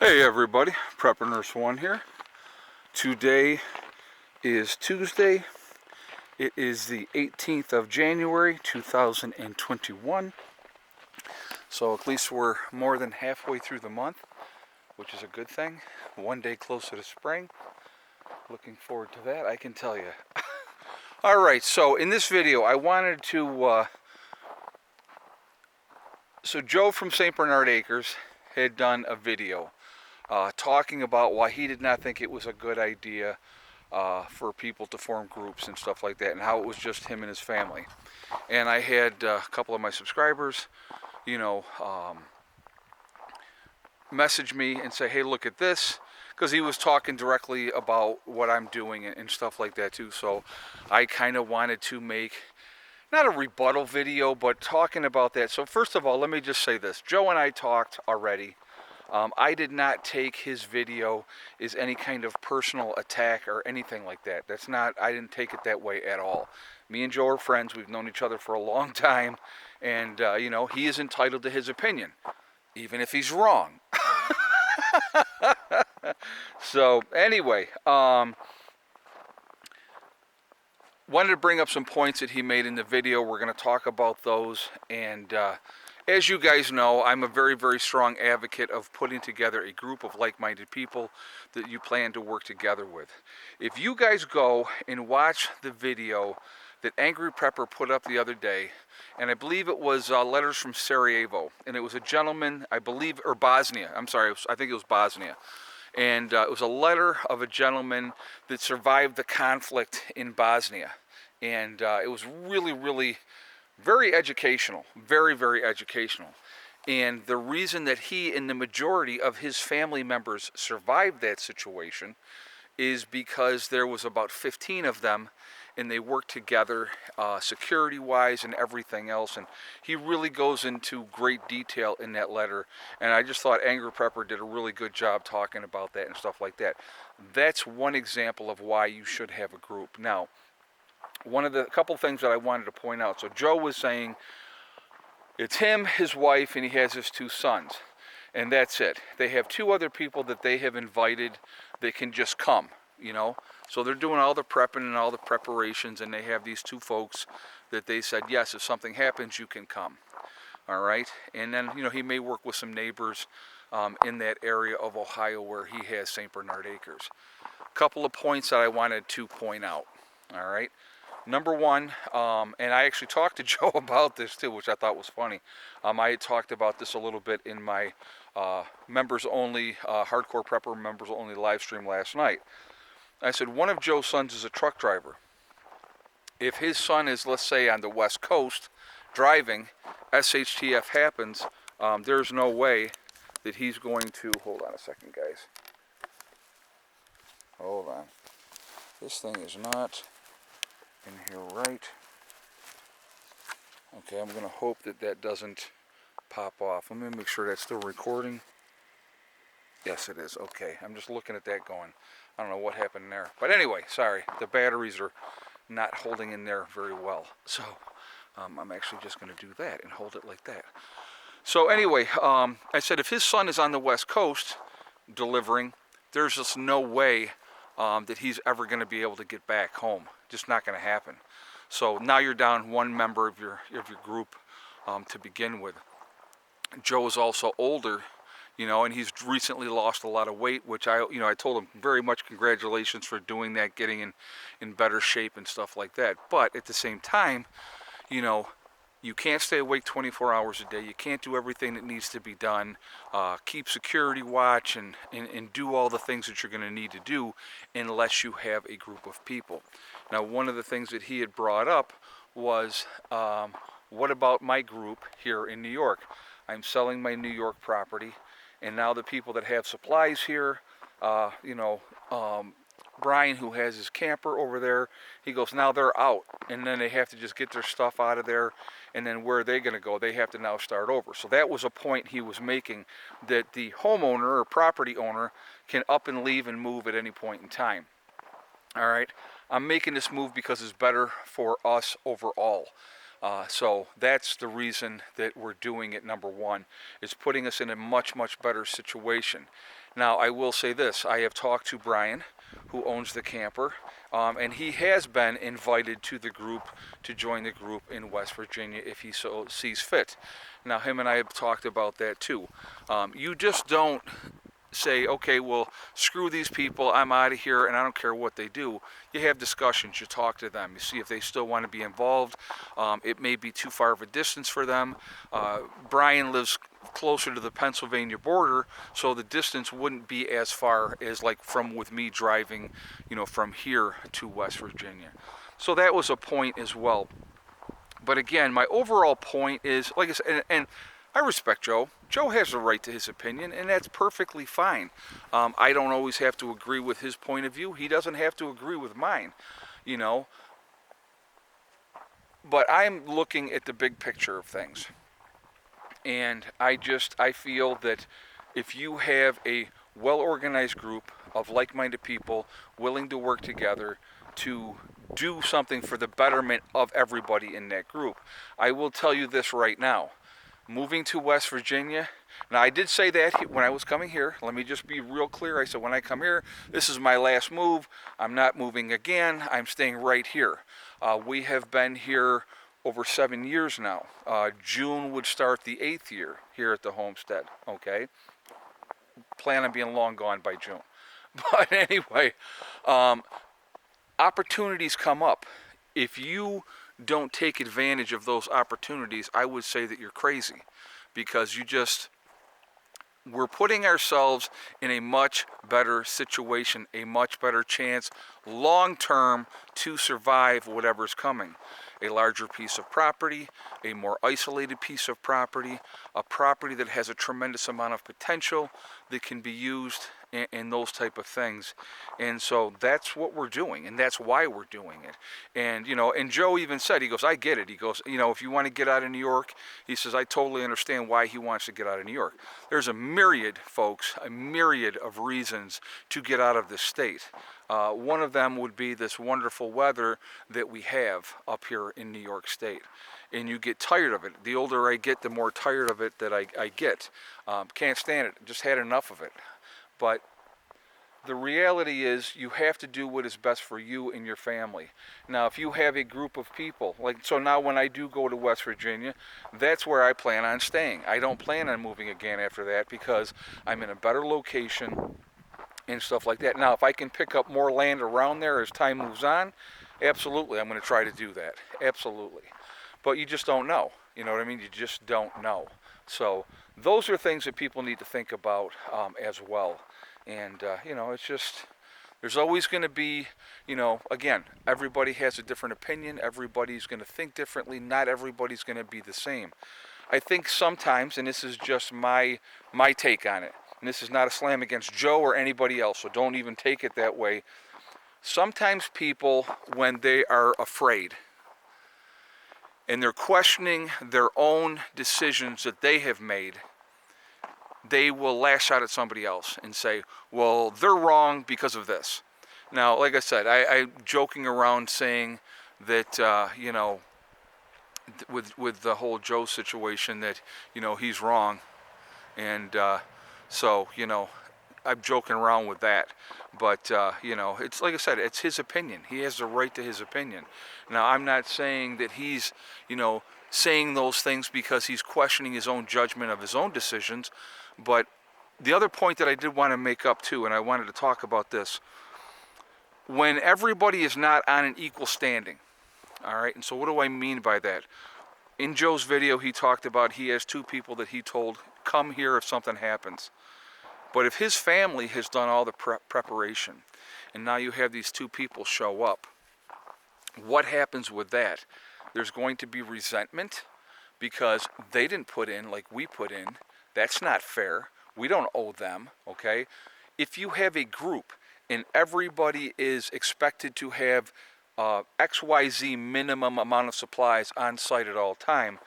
Hey everybody, Prepper Nurse One here. Today is Tuesday. It is the 18th of January 2021. So at least we're more than halfway through the month, which is a good thing. One day closer to spring. Looking forward to that, I can tell you. Alright, so in this video I wanted to... So Joe from St. Bernard Acres had done a video talking about why he did not think it was a good idea for people to form groups and stuff like that, and how it was just him and his family. And I had a couple of my subscribers, message me and say, hey, look at this, because he was talking directly about what I'm doing and stuff like that too. So I kind of wanted to make, not a rebuttal video, but talking about that. So first of all, let me just say this. Joe and I talked already. I did not take his video as any kind of personal attack or anything like that. I didn't take it that way at all. Me and Joe are friends. We've known each other for a long time. And, he is entitled to his opinion, even if he's wrong. So, anyway, wanted to bring up some points that he made in the video. We're going to talk about those. And, as you guys know, I'm a very, very strong advocate of putting together a group of like-minded people that you plan to work together with. If you guys go and watch the video that Angry Prepper put up the other day, and I believe it was Letters from Sarajevo, and it was a gentleman, I believe, or Bosnia, I'm sorry, I think it was Bosnia. And it was a letter of a gentleman that survived the conflict in Bosnia. And it was really, really very educational, very, very educational. And the reason that he and the majority of his family members survived that situation is because there was about 15 of them, and they worked together security-wise and everything else. And he really goes into great detail in that letter. And I just thought Angry Prepper did a really good job talking about that and stuff like that. That's one example of why you should have a group. Now, a couple things that I wanted to point out. So Joe was saying it's him, his wife, and he has his 2 sons. And that's it. They have 2 other people that they have invited that can just come, So they're doing all the prepping and all the preparations, and they have these 2 folks that they said, yes, if something happens, you can come. All right? And then, he may work with some neighbors in that area of Ohio where he has St. Bernard Acres. A couple of points that I wanted to point out. All right? Number one, and I actually talked to Joe about this too, which I thought was funny. I had talked about this a little bit in my members-only, Hardcore Prepper members-only live stream last night. I said, one of Joe's sons is a truck driver. If his son is, let's say, on the West Coast driving, SHTF happens, there's no way that he's going to... Hold on a second, guys. Hold on. This thing is not in here right. Okay, I'm going to hope that that doesn't pop off. Let me make sure that's still recording. Yes, it is. Okay, I'm just looking at that going, I don't know what happened there. But anyway, sorry, the batteries are not holding in there very well. So I'm actually just going to do that and hold it like that. So anyway, I said if his son is on the West Coast delivering, there's just no way that he's ever going to be able to get back home. Just not going to happen. So now you're down one member of your group to begin with. Joe is also older, and he's recently lost a lot of weight, which I told him very much congratulations for doing that, getting in better shape and stuff like that. But at the same time, you can't stay awake 24 hours a day. You can't do everything that needs to be done. Keep security watch and do all the things that you're going to need to do unless you have a group of people. Now, one of the things that he had brought up was, what about my group here in New York? I'm selling my New York property, and now the people that have supplies here, Brian, who has his camper over there, he goes, now they're out, and then they have to just get their stuff out of there, and then where are they going to go? They have to now start over. So that was a point he was making, that the homeowner or property owner can up and leave and move at any point in time. All right, I'm making this move because it's better for us overall. So that's the reason that we're doing it. Number one, is putting us in a much, much better situation. Now, I will say this. I have talked to Brian, who owns the camper, and he has been invited to the group to join the group in West Virginia if he so sees fit. Now, him and I have talked about that too. You just don't say, okay, well, screw these people, I'm out of here, and I don't care what they do. You have discussions, you talk to them, you see if they still want to be involved. It may be too far of a distance for them. Brian lives closer to the Pennsylvania border, so the distance wouldn't be as far as like from with me driving, from here to West Virginia. So that was a point as well. But again, my overall point is, like I said, and I respect Joe. Joe has a right to his opinion, and that's perfectly fine. I don't always have to agree with his point of view. He doesn't have to agree with mine, you know. But I'm looking at the big picture of things. And I feel that if you have a well-organized group of like-minded people willing to work together to do something for the betterment of everybody in that group, I will tell you this right now. Moving to West Virginia, now I did say that when I was coming here. Let me just be real clear. I said when I come here, this is my last move. I'm not moving again. I'm staying right here. We have been here over 7 years now. June would start the 8th year here at the homestead, okay? Plan on being long gone by June. But anyway, opportunities come up. If you don't take advantage of those opportunities, I would say that you're crazy, because we're putting ourselves in a much better situation, a much better chance long term to survive whatever's coming. A larger piece of property, a more isolated piece of property, a property that has a tremendous amount of potential that can be used, and those type of things. And so that's what we're doing, and that's why we're doing it. And and Joe even said, he goes, I get it. He goes, if you want to get out of New York, he says, I totally understand why he wants to get out of New York. There's a myriad, folks, a myriad of reasons to get out of this state. One of them would be this wonderful weather that we have up here in New York State. And you get tired of it. The older I get, the more tired of it that I get. Can't stand it. Just had enough of it. But the reality is you have to do what is best for you and your family. Now, if you have a group of people, so now when I do go to West Virginia, that's where I plan on staying. I don't plan on moving again after that, because I'm in a better location and stuff like that. Now, if I can pick up more land around there as time moves on, absolutely, I'm going to try to do that. Absolutely. But you just don't know. You know what I mean? You just don't know. So those are things that people need to think about as well. And, it's just, there's always going to be, again, everybody has a different opinion. Everybody's going to think differently. Not everybody's going to be the same. I think sometimes, and this is just my take on it, and this is not a slam against Joe or anybody else, so don't even take it that way. Sometimes people, when they are afraid and they're questioning their own decisions that they have made, they will lash out at somebody else and say, well, they're wrong because of this. Now, like I said, I'm joking around saying that, with the whole Joe situation, that, he's wrong. And so, I'm joking around with that. But, it's like I said, it's his opinion. He has the right to his opinion. Now, I'm not saying that he's, saying those things because he's questioning his own judgment of his own decisions. But the other point that I did want to make up too, and I wanted to talk about this, when everybody is not on an equal standing, all right, and so what do I mean by that? In Joe's video, he talked about he has 2 people that he told, come here if something happens. But if his family has done all the preparation, and now you have these 2 people show up, what happens with that? There's going to be resentment because they didn't put in like we put in. That's not fair. We don't owe them, okay? If you have a group and everybody is expected to have XYZ minimum amount of supplies on site at all time,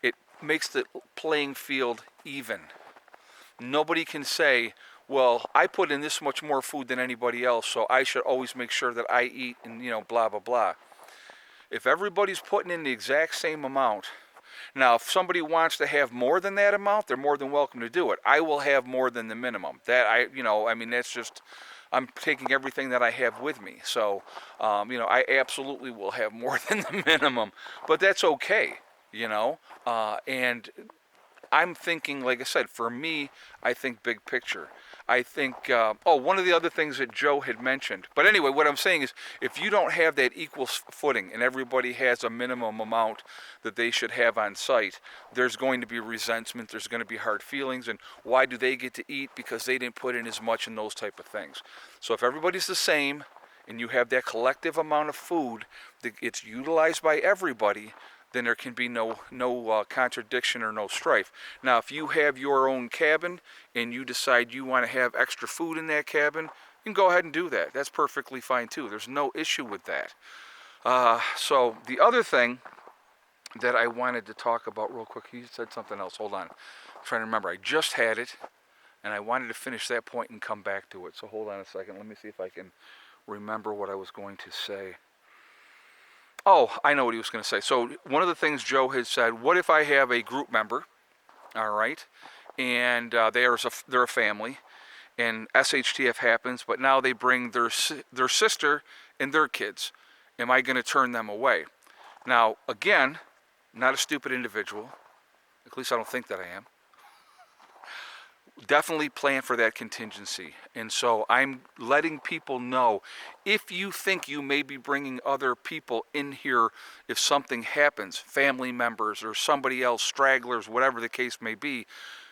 it makes the playing field even. Nobody can say, well, I put in this much more food than anybody else, so I should always make sure that I eat and, blah, blah, blah. If everybody's putting in the exact same amount, now if somebody wants to have more than that amount, they're more than welcome to do it. I will have more than the minimum. That I mean, that's just, I'm taking everything that I have with me. So, I absolutely will have more than the minimum, but that's okay, and I'm thinking, like I said, for me, I think big picture. I think, one of the other things that Joe had mentioned, but anyway, what I'm saying is if you don't have that equal footing and everybody has a minimum amount that they should have on site, there's going to be resentment, there's going to be hard feelings, and why do they get to eat? Because they didn't put in as much and those type of things. So if everybody's the same and you have that collective amount of food that it's utilized by everybody, then there can be no contradiction or no strife. Now, if you have your own cabin and you decide you want to have extra food in that cabin, you can go ahead and do that. That's perfectly fine too. There's no issue with that. So the other thing that I wanted to talk about real quick, he said something else. Hold on. I'm trying to remember. I just had it, and I wanted to finish that point and come back to it. So hold on a second. Let me see if I can remember what I was going to say. Oh, I know what he was going to say. So one of the things Joe had said, what if I have a group member, all right, and they're a family, and SHTF happens, but now they bring their sister and their kids. Am I going to turn them away? Now, again, not a stupid individual. At least I don't think that I am. Definitely plan for that contingency. And so I'm letting people know, if you think you may be bringing other people in here, if something happens, family members or somebody else, stragglers, whatever the case may be,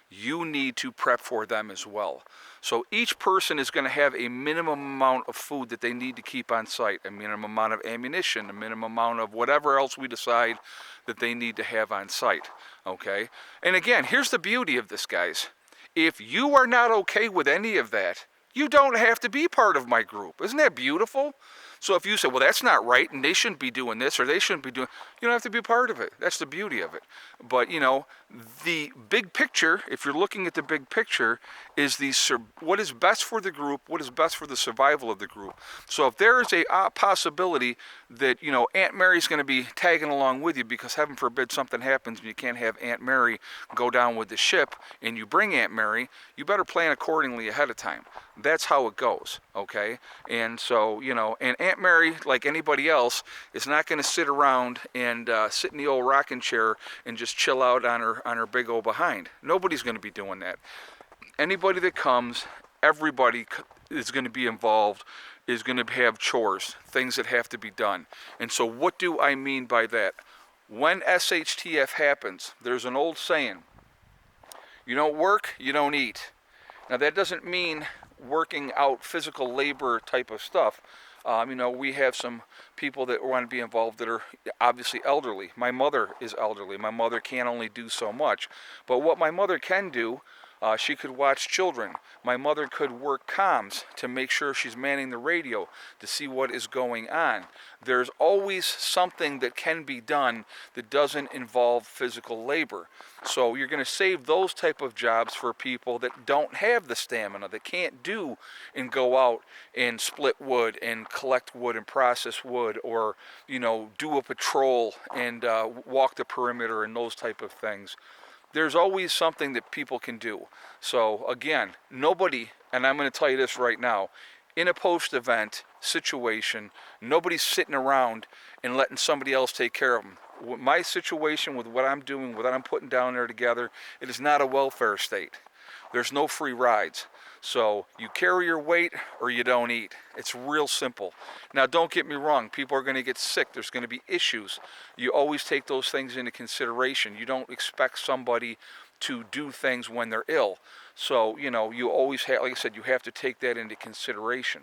you need to prep for them as well. So each person is going to have a minimum amount of food that they need to keep on site, a minimum amount of ammunition, a minimum amount of whatever else we decide that they need to have on site, okay? And again, here's the beauty of this, guys. If you are not okay with any of that, you don't have to be part of my group. Isn't that beautiful? So if you say, well, that's not right, and they shouldn't be doing this, or they shouldn't be doing, you don't have to be part of it. That's the beauty of it. But, the big picture, if you're looking at the big picture, is what is best for the group, what is best for the survival of the group. So if there is a possibility that, Aunt Mary's going to be tagging along with you because heaven forbid something happens and you can't have Aunt Mary go down with the ship and you bring Aunt Mary, you better plan accordingly ahead of time. That's how it goes, okay? And so, and Aunt Mary, like anybody else, is not going to sit around and sit in the old rocking chair and just chill out on her big old behind. Nobody's going to be doing that. Anybody that comes, everybody is going to be involved, is going to have chores, things that have to be done. And so what do I mean by that? When SHTF happens, there's an old saying, you don't work, you don't eat. Now that doesn't mean working out physical labor type of stuff. We have some people that want to be involved that are obviously elderly. My mother is elderly. My mother can only do so much. But what my mother can do, she could watch children. My mother could work comms to make sure she's manning the radio to see what is going on. There's always something that can be done that doesn't involve physical labor. So you're going to save those type of jobs for people that don't have the stamina, that can't do and go out and split wood and collect wood and process wood, or do a patrol and walk the perimeter and those type of things. There's always something that people can do. So again, nobody, and I'm going to tell you this right now, in a post-event situation, nobody's sitting around and letting somebody else take care of them. My situation with what I'm doing, what I'm putting down there together, it is not a welfare state. There's no free rides. So you carry your weight or you don't eat. It's real simple. Now don't get me wrong, people are going to get sick. There's going to be issues. You always take those things into consideration. You don't expect somebody to do things when they're ill. So, you always have, like I said, you have to take that into consideration.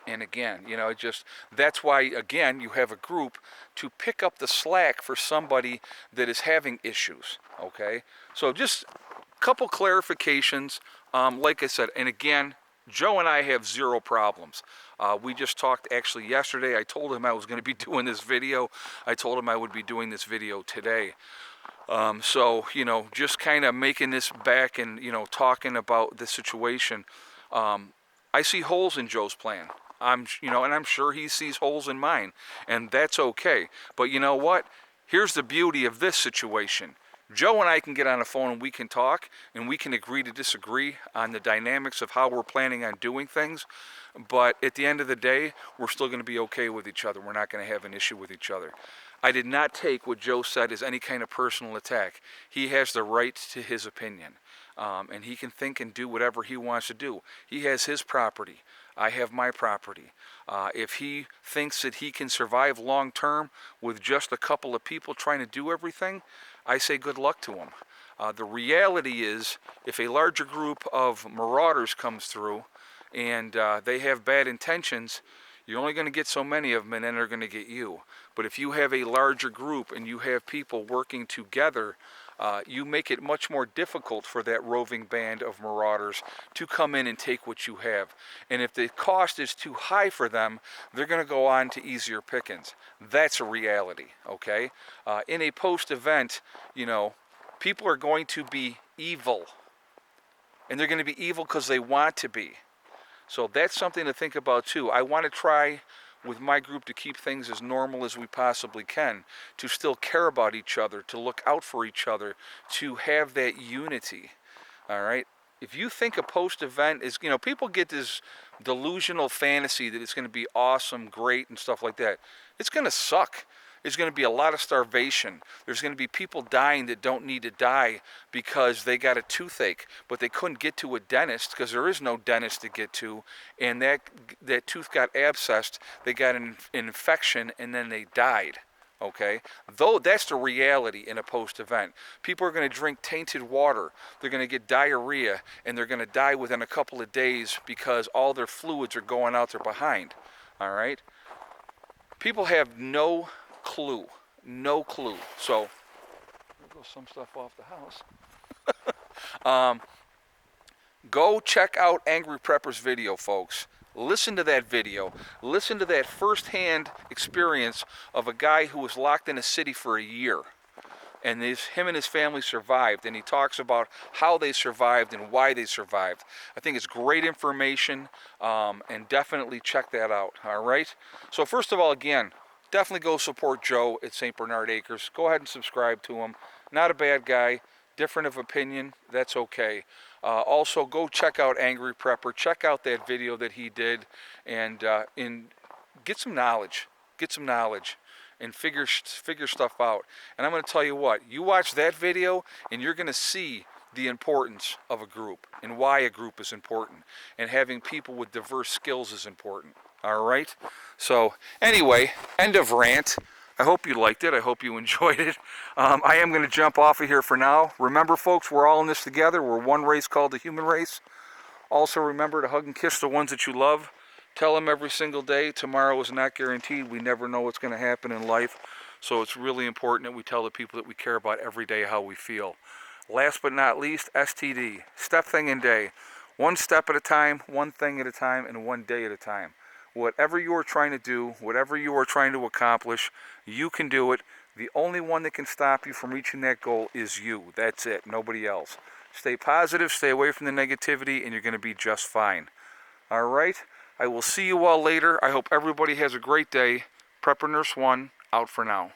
And again, that's why, again, you have a group to pick up the slack for somebody that is having issues, okay? So just a couple clarifications, like I said, and again, Joe and I have zero problems. We just talked actually yesterday. I told him I was going to be doing this video. I told him I would be doing this video today. So, just kind of making this back and, talking about the situation. I see holes in Joe's plan. and I'm sure he sees holes in mine, and that's okay. But you know what? Here's the beauty of this situation. Joe and I can get on the phone and we can talk and we can agree to disagree on the dynamics of how we're planning on doing things. But at the end of the day, we're still going to be okay with each other. We're not going to have an issue with each other. I did not take what Joe said as any kind of personal attack. He has the right to his opinion. And he can think and do whatever he wants to do. He has his property. I have my property. If he thinks that he can survive long term with just a couple of people trying to do everything, I say good luck to him. The reality is, if a larger group of marauders comes through and they have bad intentions, you're only going to get so many of them, and then they're going to get you. But if you have a larger group and you have people working together, you make it much more difficult for that roving band of marauders to come in and take what you have. And if the cost is too high for them, they're going to go on to easier pickings. That's a reality, okay? In a post-event, people are going to be evil. And they're going to be evil because they want to be. So that's something to think about too. I want to try with my group to keep things as normal as we possibly can, to still care about each other, to look out for each other, to have that unity. All right? If you think a post-event is, people get this delusional fantasy that it's going to be awesome, great, and stuff like that. It's going to suck. There's going to be a lot of starvation. There's going to be people dying that don't need to die because they got a toothache, but they couldn't get to a dentist because there is no dentist to get to, and that tooth got abscessed, they got an infection, and then they died. Okay? Though that's the reality in a post-event. People are going to drink tainted water. They're going to get diarrhea, and they're going to die within a couple of days because all their fluids are going out their behind. All right? People have no clue. So, there goes some stuff off the house. Go check out Angry Prepper's video, folks. Listen to that video. Listen to that first-hand experience of a guy who was locked in a city for a year. And him and his family survived, and he talks about how they survived and why they survived. I think it's great information, and definitely check that out, all right? So first of all, again, definitely go support Joe at St. Bernard Acres. Go ahead and subscribe to him. Not a bad guy. Different of opinion. That's okay. Also, go check out Angry Prepper. Check out that video that he did, and get some knowledge. Get some knowledge, and figure stuff out. And I'm going to tell you what. You watch that video, and you're going to see the importance of a group and why a group is important, and having people with diverse skills is important. All right? So, anyway, end of rant. I hope you liked it. I hope you enjoyed it. I am going to jump off of here for now. Remember, folks, we're all in this together. We're one race called the human race. Also, remember to hug and kiss the ones that you love. Tell them every single day, tomorrow is not guaranteed. We never know what's going to happen in life. So it's really important that we tell the people that we care about every day how we feel. Last but not least, STD. Step, thing, and day. One step at a time, one thing at a time, and one day at a time. Whatever you are trying to do, whatever you are trying to accomplish, you can do it. The only one that can stop you from reaching that goal is you. That's it. Nobody else. Stay positive, stay away from the negativity, and you're going to be just fine. All right? I will see you all later. I hope everybody has a great day. Prepper Nurse 1, out for now.